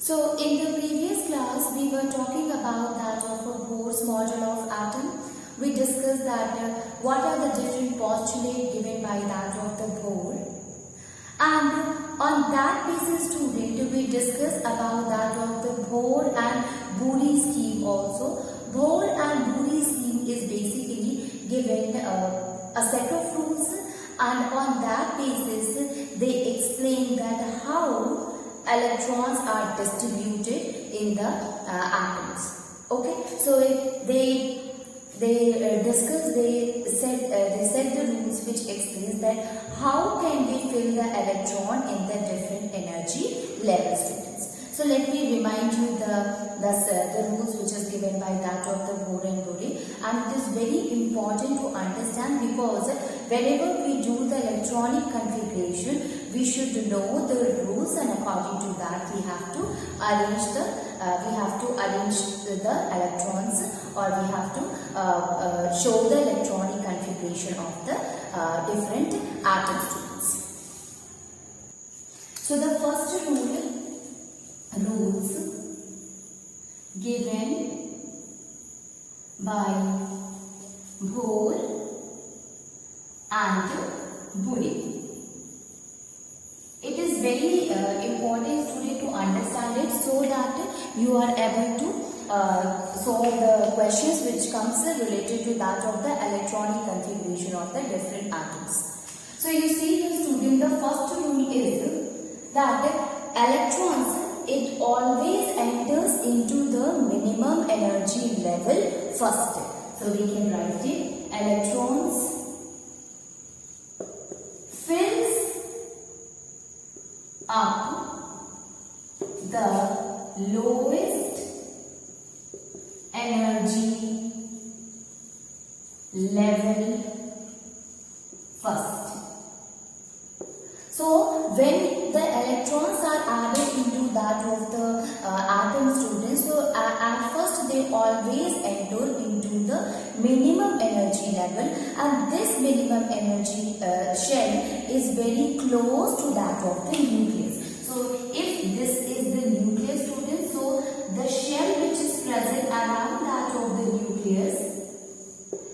So in the previous class we were talking about that of a Bohr's model of atom. We discussed that what are the different postulates given by that of the Bohr, and on that basis student we discussed about that of the Bohr and Boole scheme also. Bohr and Boole scheme is basically given a set of rules, and on that basis they explain that how electrons are distributed in the atoms. Okay, so they set the rules which explains that how can we fill the electron in the different energy level, students. So let me remind you the rules which is given by that of the Bohr and Boole, and it is very important to understand because whenever we do the electronic configuration we should know the rules, and according to that we have to arrange the electrons, or we have to show the electronic configuration of the different atom, students. So the first rules given by Bohr and Boole. It is very important, student, to understand it so that you are able to solve the questions which comes related to that of the electronic configuration of the different atoms. So you see here, student, the first rule is that electrons, it always enters into the minimum energy level first. So we can write it, electrons fills up the lowest energy level first. So when the electrons are added into that of the atom, students, so at first they always enter into the minimum energy level, and this minimum energy shell is very close to that of the nucleus. So if this is the nucleus, students, so the shell which is present around that of the nucleus,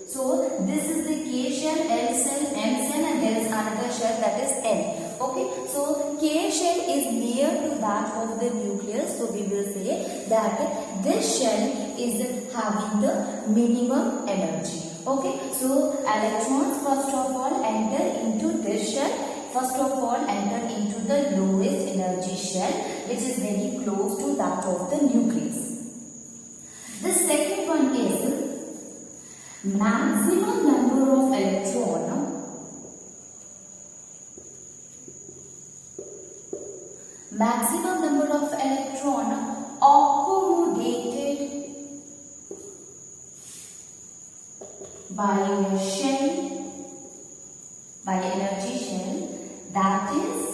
so this is the K shell, L shell, M shell, and there is another shell, that is N. Okay, so K shell is near to that of the nucleus, so we will say that this shell is having the minimum energy. Okay, so electrons first of all enter into this shell, first of all enter into the lowest energy shell which is very close to that of the nucleus. The second one is maximum number of electrons accommodated by a shell, by energy shell, that is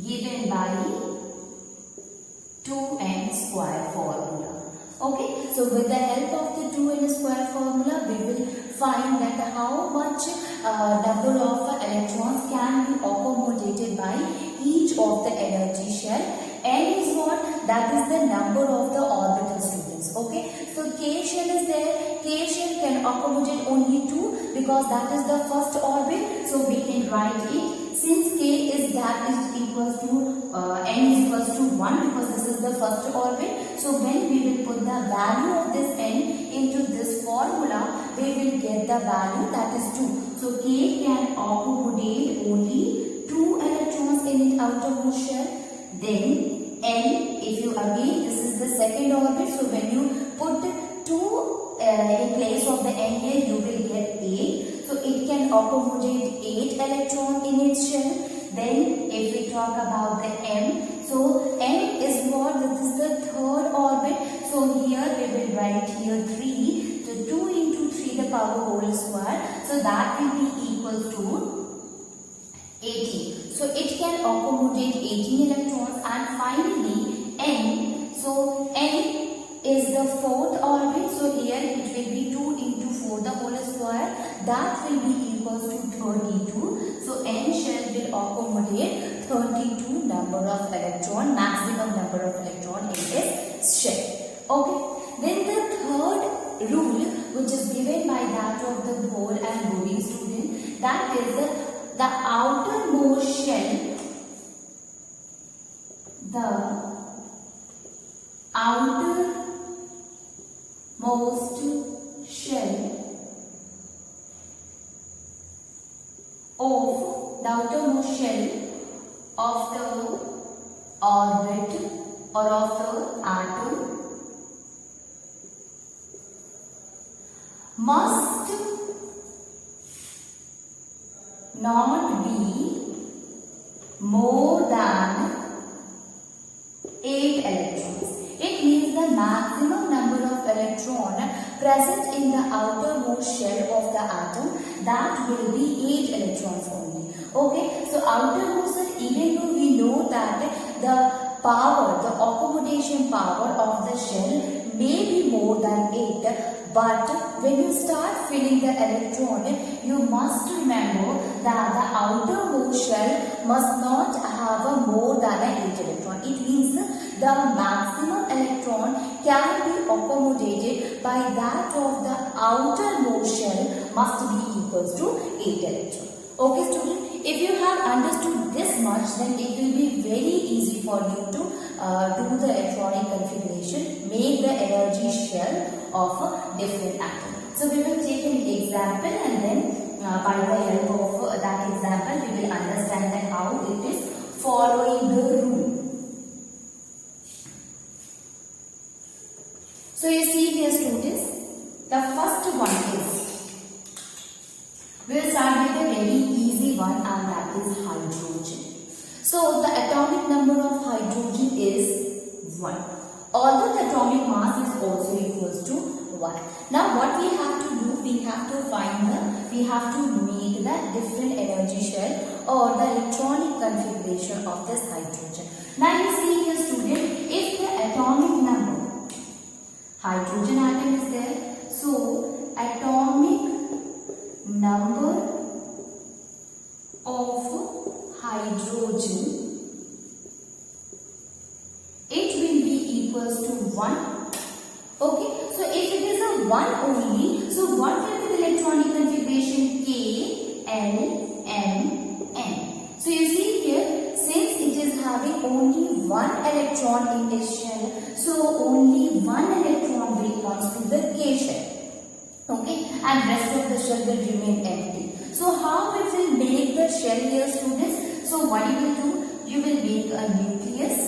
given by 2n square formula. Okay, so with the help of the 2n square formula, we will find that how much number of electrons can be accommodated by each of the energy shell. N is what? That is the number of the orbital, students. Okay, so K shell is there. K shell can accommodate only 2 because that is the first orbit. So we can write it. Since K is that is equals to N is equals to 1 because this is the first orbit. So when we will put the value of this N into this formula, we will get the value that is 2. So K can accommodate only 2 electrons in its outermost shell. Then N, if you again, this is the second orbit. So when you put 2 in place of the N here, you will get 8. So it can accommodate 8 electrons in its shell. Then if we talk about the M, so M is what? This is the third orbit. So here we will write here 3. So 2 into 3 the power whole square. So that will be equal to 18. So it can accommodate 18 electrons. And finally N. So N is the fourth orbit. So here it will be 2 into 4 the whole square. That will be equals to 32. So N shell will accommodate 32 number of electron, maximum number of electron of the ball and moving, student. That is the outermost shell. The outermost shell of the orbit or of the atom must not be more than 8 electrons. It means the maximum number of electrons present in the outermost shell of the atom, that will be 8 electrons only. Okay, so outermost, even though we know that the power, the accommodation power of the shell may be more than 8, but when you start filling the electron, you must remember that the outermost shell must not have a more than an 8 electron. It means the maximum electron can be accommodated by that of the outermost shell must be equals to 8 electron. Okay, student, if you have understood this much, then it will be very easy for you to do the electronic configuration, make the energy shell of a different atom. So we will take an example, and then by the help of that example, we will understand that how it is following the rule. So you see here, students, the first one is, we will start with a very easy one, and that is hydrogen. So the atomic number of hydrogen is 1. Although the atomic mass is also equals to 1. Now what we have to do, we have to make the different energy shell or the electronic configuration of this hydrogen. Now you see here, student, if the atomic number, hydrogen atom is there, so atomic number of hydrogen, it will be equals to 1. Okay, so if it is a 1 only, so what will be the electronic configuration? K, L, M, N. So you see here, since it is having only 1 electron in its shell, so only 1 electron will come to the K shell. Okay, and rest of the shell will remain empty. So how it will make the shell here, students? So what you will do? You will make a nucleus.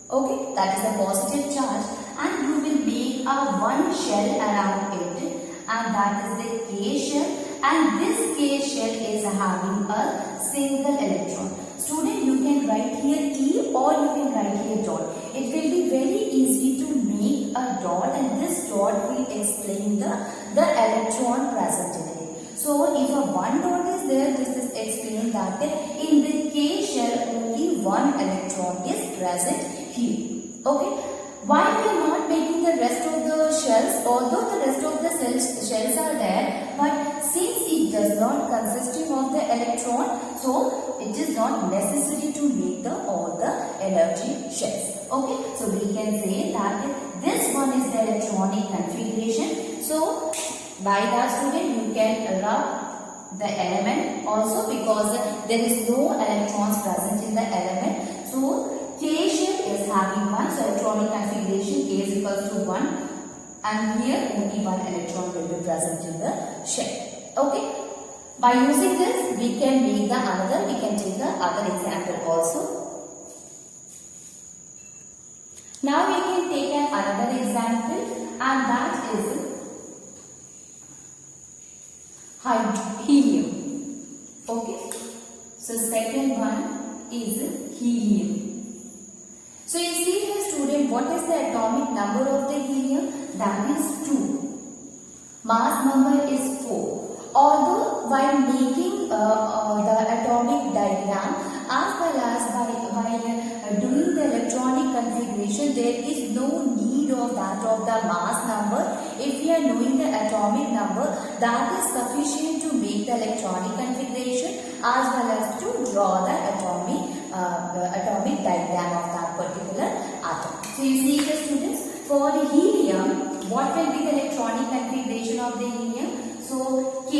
Okay, that is a positive charge, and you will make a 1 shell around it, and that is the K shell, and this K shell is having a single electron. Student, you can write here E or you can write here dot. It will be very easy to make a dot, and this dot will explain the electron present in it. So if a 1 dot is there, this is explained that in the K shell only 1 electron is present here. Okay. Why we are not making the rest of the shells? Although the rest of the shells are there, but since it does not consisting of the electron, so it is not necessary to make all the energy shells. Okay, so we can say that this one is the electronic configuration. So by that, student, you can rub the element also, because there is no electrons present in the element. So K shell is having 1, so electronic configuration K is equals to 1, and here only 1 electron will be present in the shell. Okay, by using this we can make the another, we can take the other example also. Now we can take another example, and that is helium. Okay, so second one is helium. So you see here, student, what is the atomic number of the helium? That is 2. Mass number is 4. Although while making the atomic diagram as well as while doing the electronic configuration, there is no need of that of the mass number. If we are knowing the atomic number, that is sufficient to make the electronic configuration as well as to draw the atomic diagram of that particular atom. So you see here, students, for the helium, what will be the electronic configuration of the helium? So K.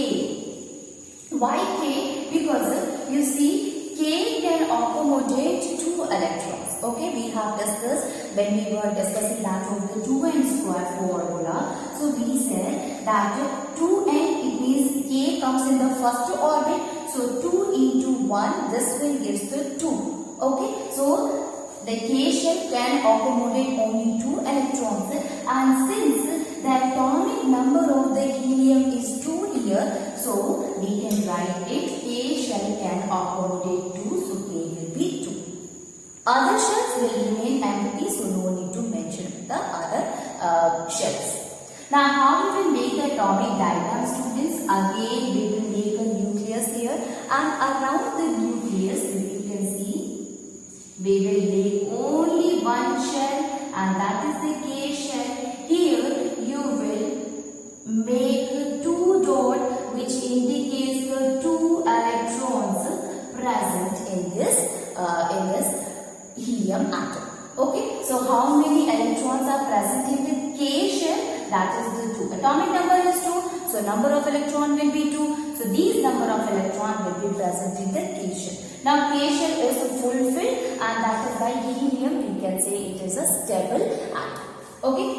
Why K? Because you see K can accommodate 2 electrons. Okay, we have discussed when we were discussing that of the 2n square formula. So we said that 2n, it means K comes in the first orbit. So 2 into 1, this will gives the 2. Okay, so the K shell can accommodate only 2 electrons, and since the atomic number of the helium is 2 here, so we can write it K shell can accommodate 2, so K will be 2. Other shells will remain empty, so no need to mention the other shells. Now how we will make the atomic diagram, students? Again we will make a nucleus here, and around the nucleus you can see we will make only one shell, and that is the K shell. Here you will make 2 dot, which indicates the 2 electrons present in this helium atom. Okay, so how many electrons are present in the K shell? That is the 2. Atomic number is 2, so number of electron will be 2. So these number of electron will be present in the K shell. Now K shell is fulfilled, and that is why helium we can say it is a stable atom. Okay.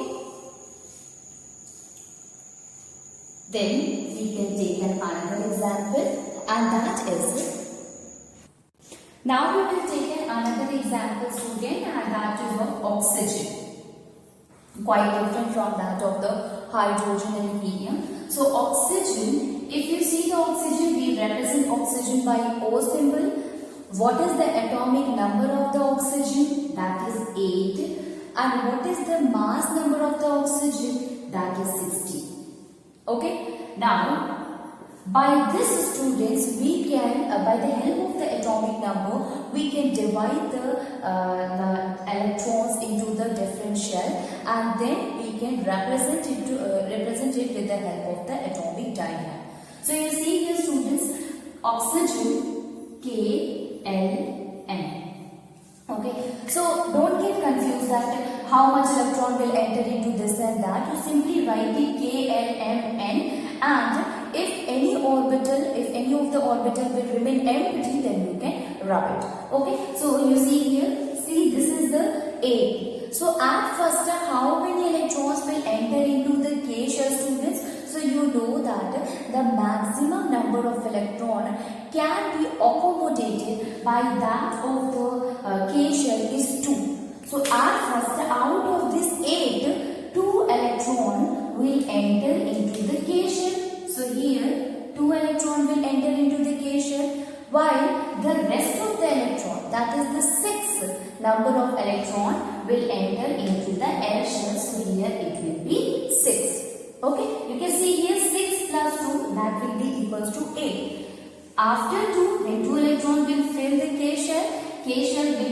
Then we can take another example, and that is, now we will take another example, student, and that is of oxygen. Quite different from that of the hydrogen and helium. So oxygen, if you see the oxygen, we represent oxygen by O symbol. What is the atomic number of the oxygen? That is 8. And what is the mass number of the oxygen? That is 60. Okay. Now, by this, students, we can, by the help of the atomic number, we can divide the electrons into the different shell, and then we can represent it with the help of the atomic diagram. So you see here, students, oxygen K L M. Okay, so don't get confused that how much electron will enter into this and that. You simply write the K L M N, and if any of the orbital will remain empty, then you can rub it. Okay, so you see here, see this is the 8. So at first, how many electrons will enter into the K shell, students? So you know that the maximum number of electron can be accommodated by that of the K shell is 2. So at first, out of this 8, 2 electron will enter into the K shell. So here 2 electron will enter into the K shell, while the rest of the electron, that is the 6th number of electron, will enter into the L shell. So here it will be 6. Okay, you can see here 6 plus 2, that will be equals to 8. After 2, when 2 electrons will fill the K shell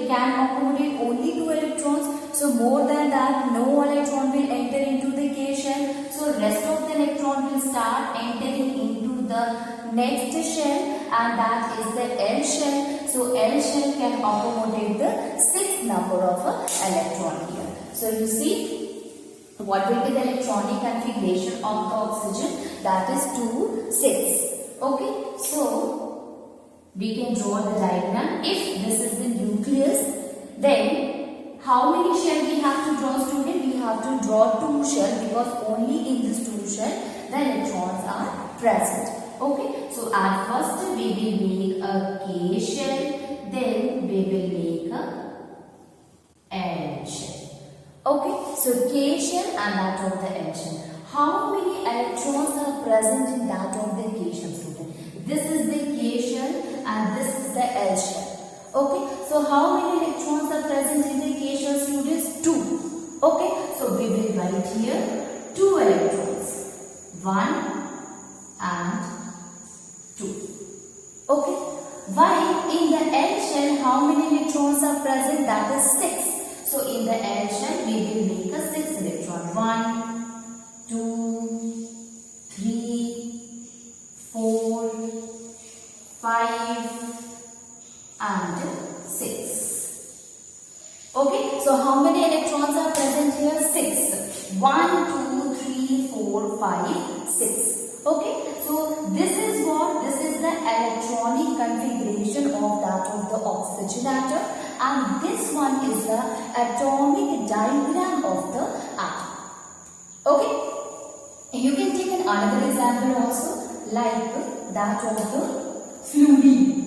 can accommodate only 2 electrons. So more than that, no electron will enter into the K shell. So rest of the electron will start entering into the next shell, and that is the L shell. So L shell can accommodate the 6th number of electron here. So you see, what will be the electronic configuration of the oxygen? That is 2, 6. Okay, so we can draw the diagram. If this is the nucleus, then how many shells we have to draw, student? We have to draw 2 shells, because only in this 2 shell the electrons are present. Okay, so at first we will make a K shell, then we will make a L shell. Okay, so K shell and that of the L shell. How many electrons are present in that of the K shell, student? This is the K shell and this is the L shell. Okay, so how many electrons are present in the K shell, students? 2. Okay, so we will write here 2 electrons. 1 and 2. Okay, while in the L shell, how many electrons are present? That is 6. So in the L shell, we will make a 6 electron. 1, 2, 3, 4, 5 and 6. Okay, so how many electrons are present here? 6. 1, 2, 3, 4, 5, 6. Okay, so this is the electronic configuration of that of the oxygen atom, and this one is the atomic diagram of the atom. Okay, you can take another example also, like that of the fluorine.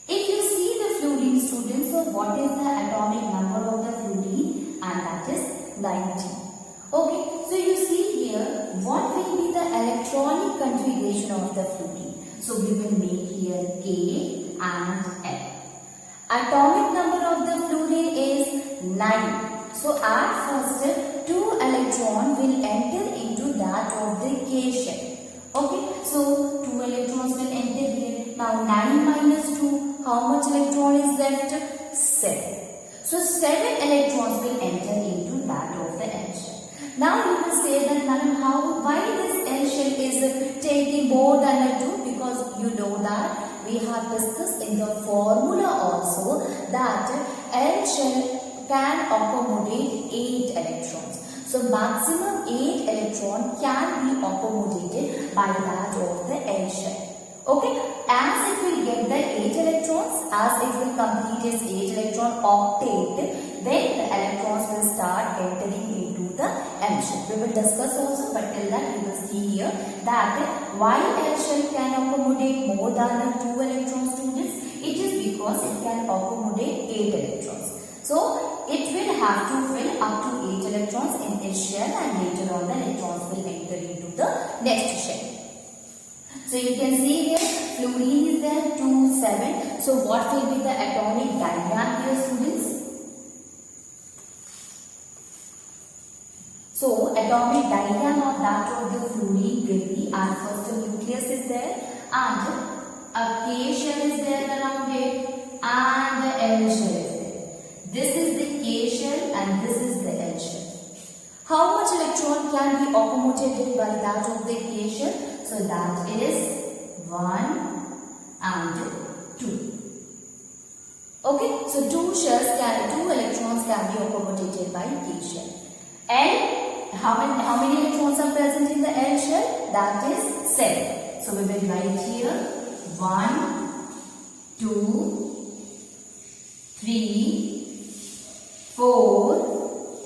If you see the fluorine, students, so what is the atomic number of the fluorine? And that is 19. Okay, so you see here what will be the electronic configuration of the fluorine. So we will make here K and L. Atomic number of the fluorine is 9. So at first 2 electron will enter into that of the K shell. Okay, so 2 electrons will enter here. Now 9 minus 2, how much electron is left? 7. So 7 electrons will enter into that of the L shell. Now you will say that, madam, why this L shell is taking more than a 2? Because you know that we have discussed in the formula also that L shell can accommodate 8 electrons. So maximum 8 electron can be accommodated by that of the L shell. Okay, as it will get the 8 electrons, as it will complete its 8 electron octet, then the electrons will start entering into the L shell. We will discuss also, but till that you will see here that why L shell can accommodate more than 2 electrons, students. It is because it can accommodate 8 electrons. So it will have to fill up to 8 electrons in its shell, and later on the electrons will enter into the next shell. So you can see here fluorine is there 2, 7. So what will be the atomic diagram here, students? So atomic diagram of that of the fluorine will be, and first the nucleus is there, and a K shell is there around it, and the L shell is there. This is the K shell and this is the L shell. How much electron can be accommodated by that of the K shell? So that is 1 and 2. Okay, so 2 electrons can be accommodated by K shell. And how many electrons are present in the L shell? That is 7. So we will write here 1, 2, 3, 4,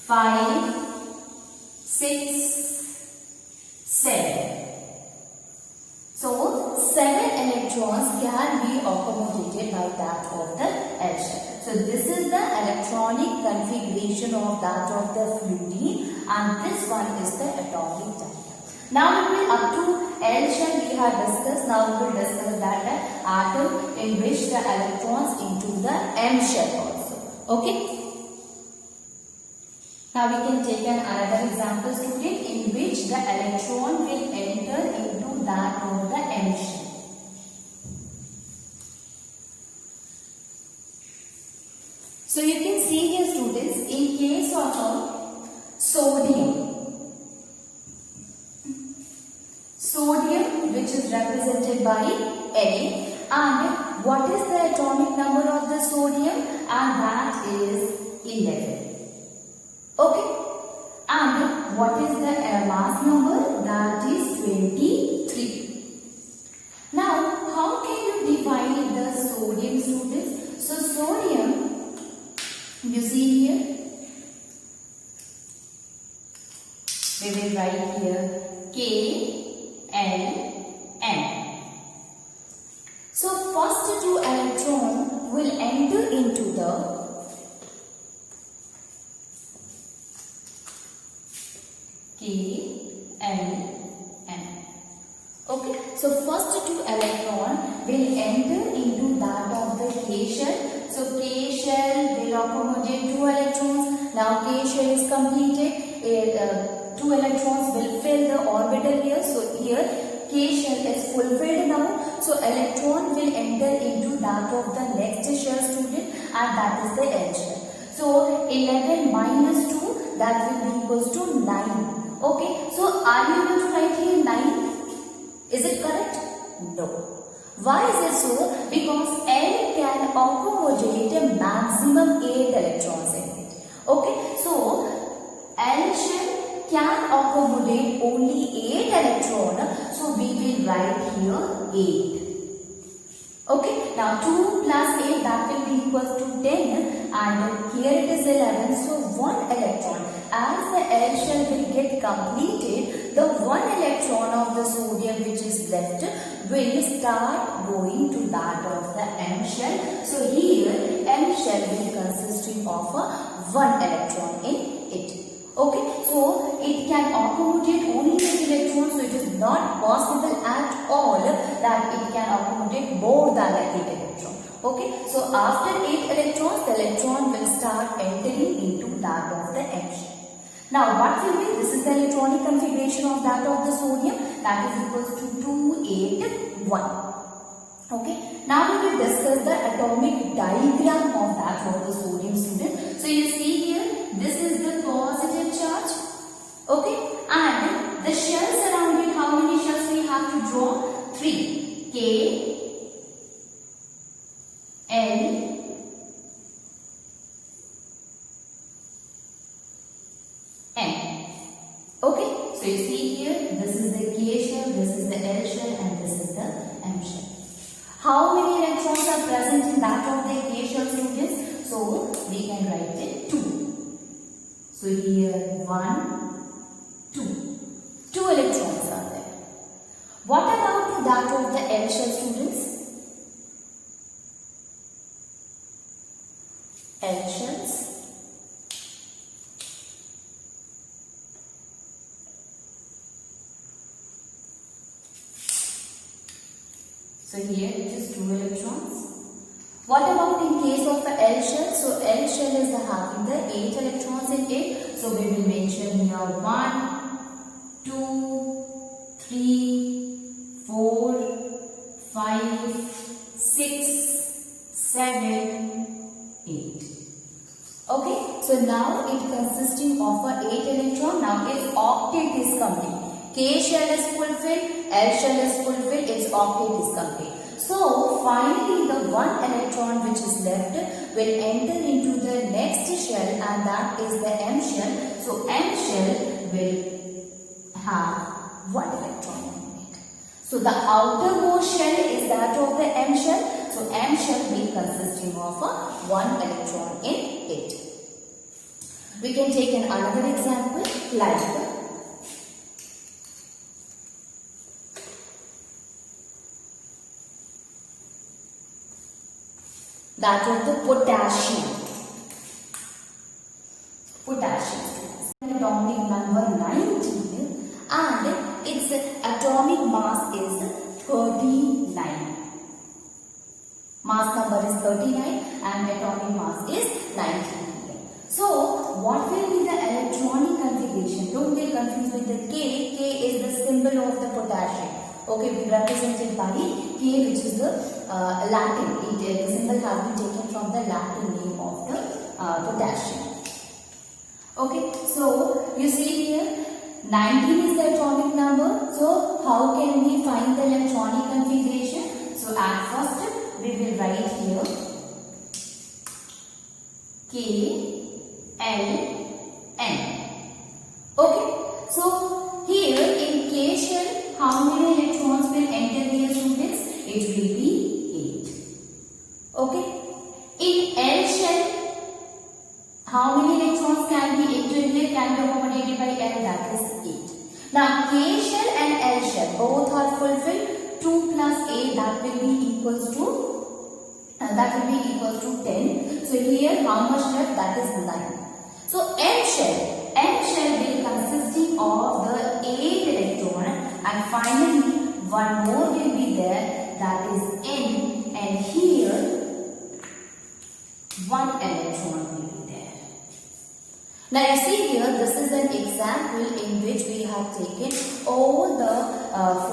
5, 6, 7. So 7 electrons can be accommodated by that of the L shell. So this is the electronic configuration of that of the fluorine, and this one is the atomic diagram. Now we will up to L shell we have discussed. Now we will discuss that atom in which the electrons into the M shell also. Okay. Now we can take another example, student, in which the electron will enter into that of the M shell. So you can see here, students, in case of sodium which is represented by Na, and what is the atomic number of the sodium? And that is 11. Okay, and what is the mass number? That is 23. Now, how can you divide the sodium, students? So, sodium, you see here, we will write here K, L, M. So, first 2 electrons will enter into the K, L, M. Okay, so first 2 electron will enter into that of the K shell. So K shell will accommodate 2 electrons. Now K shell is completed. 2 electrons will fill the orbital here. So here K shell is fulfilled now. So electron will enter into that of the next shell, student, and that is the L shell. So 11 minus 2, that will be equals to 9. Okay, so are you able to write here 9? Is it correct? No. Why is it so? Because L can accommodate a maximum 8 electrons in it. Okay, so L shell can accommodate only 8 electrons, so we will write here 8. Okay, now 2 plus 8, that will be equal to 10, and here it is 11, so 1 electron. As the L shell will get completed, the 1 electron of the sodium which is left will start going to that of the M shell. So here M shell will consisting of 1 electron in it. Okay, so it can accommodate only 8 electrons, so it is not possible at all that it can accommodate more than 8 electrons. Okay, so after 8 electrons, the electron will start entering into that of the M shell. Now what will be, this is the electronic configuration of that of the sodium, that is equals to 2, 8, 1. Okay, now we will discuss the atomic diagram of that of the sodium, student. So you see here, this is the positive charge. Okay, and the shells around it, how many shells we have to draw? 3. K, L, M. Okay, so you see here, this is the K shell, this is the L shell, and this is the M shell. How many electrons are present in that of the K shell, students? So we can write it 2. So here 1, 2. 2 electrons are there. What about that of the L shell, students? L shells. So here it is 2 electrons. What about in case of the L shell? So L shell is having the 8 electrons in it. So we will mention here 1, 2, 3, 4, 5, 6, 7, 8. Okay, so now it consisting of a 8 electron. Now its octet is complete. K shell is fulfilled, L shell is fulfilled, its octet is complete. So finally the 1 electron which is left will enter into the next shell, and that is the M shell. So M shell will have 1 electron in it. So the outermost shell is that of the M shell. So M shell will consisting of 1 electron in it. We can take another example like that of the potassium. Potassium. Atomic number 19 and its atomic mass is 39. Mass number is 39 and atomic mass is 19. So what will be the electronic configuration? Don't get confused with the K. K is the symbol of the potassium. Okay, we represent it by K, which is the Latin. The symbol has been taken from the Latin name of the potassium. Okay, so you see here 19 is the atomic number. So how can we find the electronic configuration? So at first we will write here K, L, N. Okay, so here in K shell, how many electrons will enter here, students? It will be 8. Okay. In L shell, how many electrons can be entered here? Can be accommodated by L, that is 8. Now K shell and L shell both are fulfilled. 2 plus 8, that will be equals to 10. So here how much left? That is 9. So M shell will consisting of the 8 electron, and finally one more will be there, that is N, and here 1 electron will be there. Now you see here, this is an example in which we have taken all the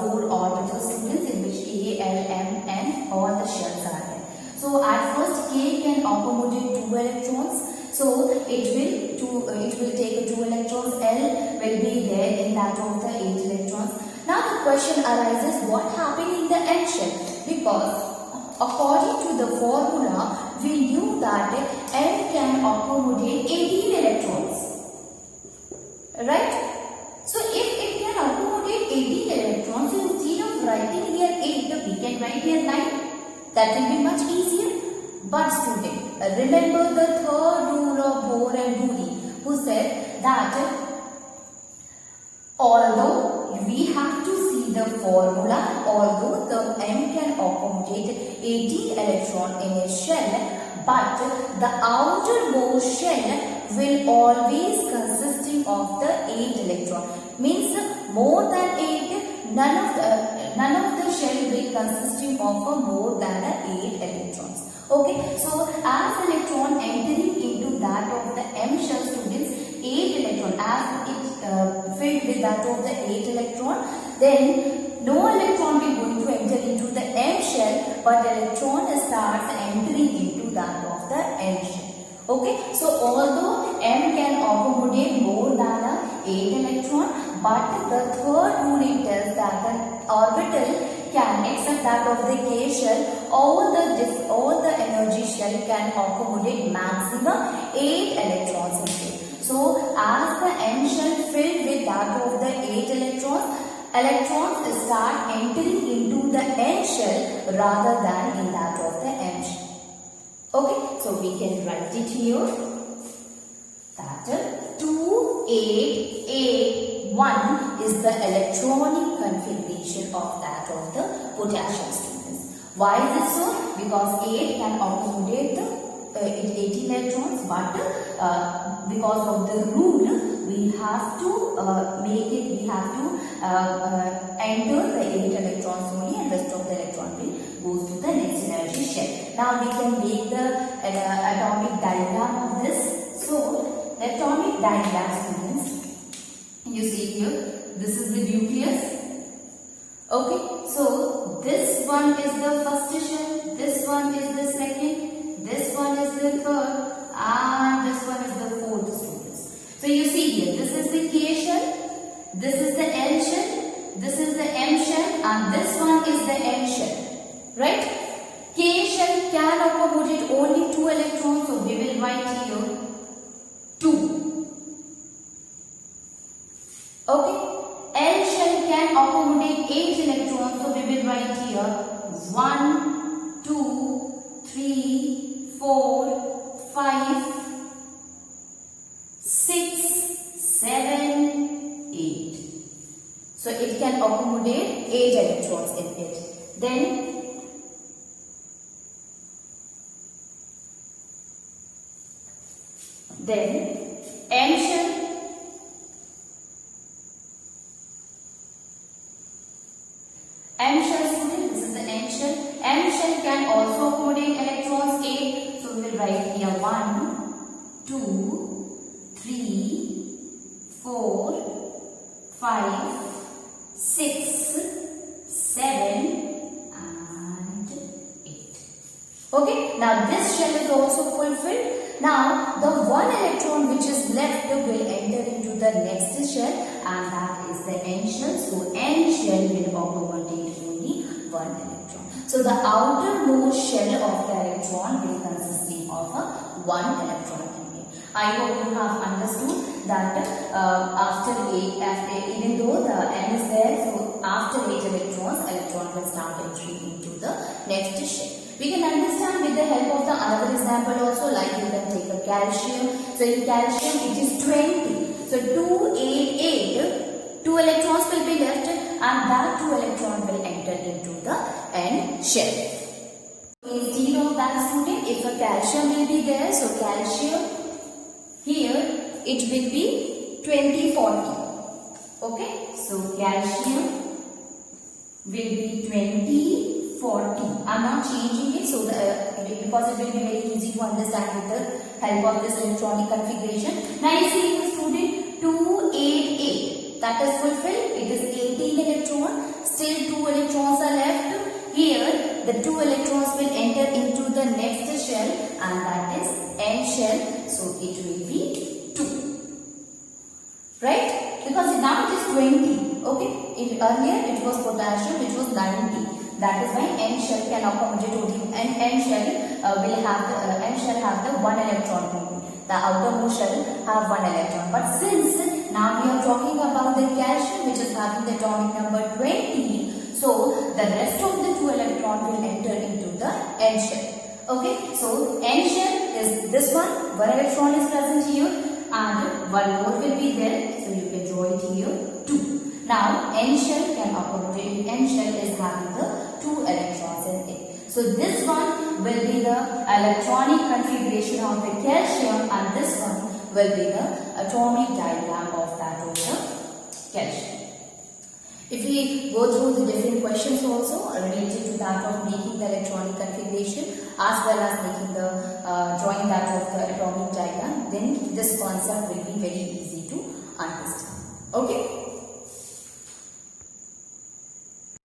4 orbitals, students, in which K, L, M, N, all the shells are there. So at first K can accommodate 2 electrons. So it will take 2 electrons. L will be there in that of the 8 electrons. Now the question arises, what happened in the N shell? Because according to the formula, we knew that M can accommodate 18 electrons. Right? So if it can accommodate 18 electrons, so instead of writing here 8, we can write here 9. That will be much easier. But student, remember the third rule of Bohr and Dewey, who said that although we have to see the formula, although the M can accommodate 18 electron in its shell, but the outermost shell will always consisting of the 8 electron. Means more than 8, none of the shell will consisting of more than 8 electrons. Okay, so as electron entering into that of the M shell, students, 8 electron, as it filled with that of the 8 electron, then no electron will going to enter into the M shell, but electron starts entering into that of the N shell. Okay, so although M can accommodate more than 8 electron, but the third rule tells that the orbital can, except that of the K shell, all the energy shell can accommodate maximum 8 electrons in it. So as the M shell filled with that of the 8 electrons start entering into the N shell rather than in that of the M shell. Okay, so we can write it here that 2, 8, 8, 1 is the electronic configuration of that of the potassium, students. Why is it so? Because 8 can accommodate the 18 electrons, but because of the rule, we have to enter the 8 electrons only, and rest of the electron will go to the next energy shell. Now we can make the atomic diagram of this. So the atomic diagram, students, you see here, this is the nucleus. Okay, so this one is the first shell, this one is the second, this one is the third, and this one is the fourth, students. So you see here, this is the K shell, this is the L shell, this is the M shell, and this one is the N shell. Right? K shell can accommodate only 2 electrons, so we will write here 2. Okay? L shell can accommodate 8 electrons, so we will write here 1, 2, 3, 4, 5, 6, 7, 8. So it can accommodate 8 electrons in it. Then M shell, student, this is the M shell. M shell can also accommodate electrons 8. So we will write here 1, 2, 3, 4, 5, 6, 7, and 8. Okay, now this shell is also fulfilled. Now the one electron which is left will enter into the next shell, and that is the N shell. So N shell will accommodate only 1 electron. So the outermost shell of the electron will consisting of 1 electron in it. I hope you have understood that even though the N is there, so after 8 electrons, electron will start entering into the next shell. We can understand with the help of the another example also, like you can take a calcium. So in calcium it is 20. So 2, 8, 8, 2 electrons will be left, and that 2 electron will enter into the N shell. Instead of that, student, if a calcium will be there, so calcium here it will be 20, 40. Okay, so calcium will be 20, 40. I am not changing it so because it will be very easy to understand with the help of this electronic configuration. Now you see the student 2, 8, 8. That is fulfilled. It is 18 electrons. Still 2 electrons are left. Here the 2 electrons will enter into the next shell, and that is N shell. So it will be 2. Right? Because now it is 20. Okay. Earlier it was potassium, which was 90. That is why N shell can accommodate N shell will have the one electron only. The outermost shell have one electron. But since now we are talking about the calcium which is having the atomic number 20, so the rest of the 2 electrons will enter into the N shell. Okay, so N shell is this one electron is present here, and one more will be there, so you can draw it here 2. Now N shell can accommodate, N shell is having the 2 electrons in it. So this one will be the electronic configuration of the calcium, and this one will be the atomic diagram of that of the calcium. If we go through the different questions also related to that of making the electronic configuration as well as making the drawing that of the atomic diagram, then this concept will be very easy to understand. Okay.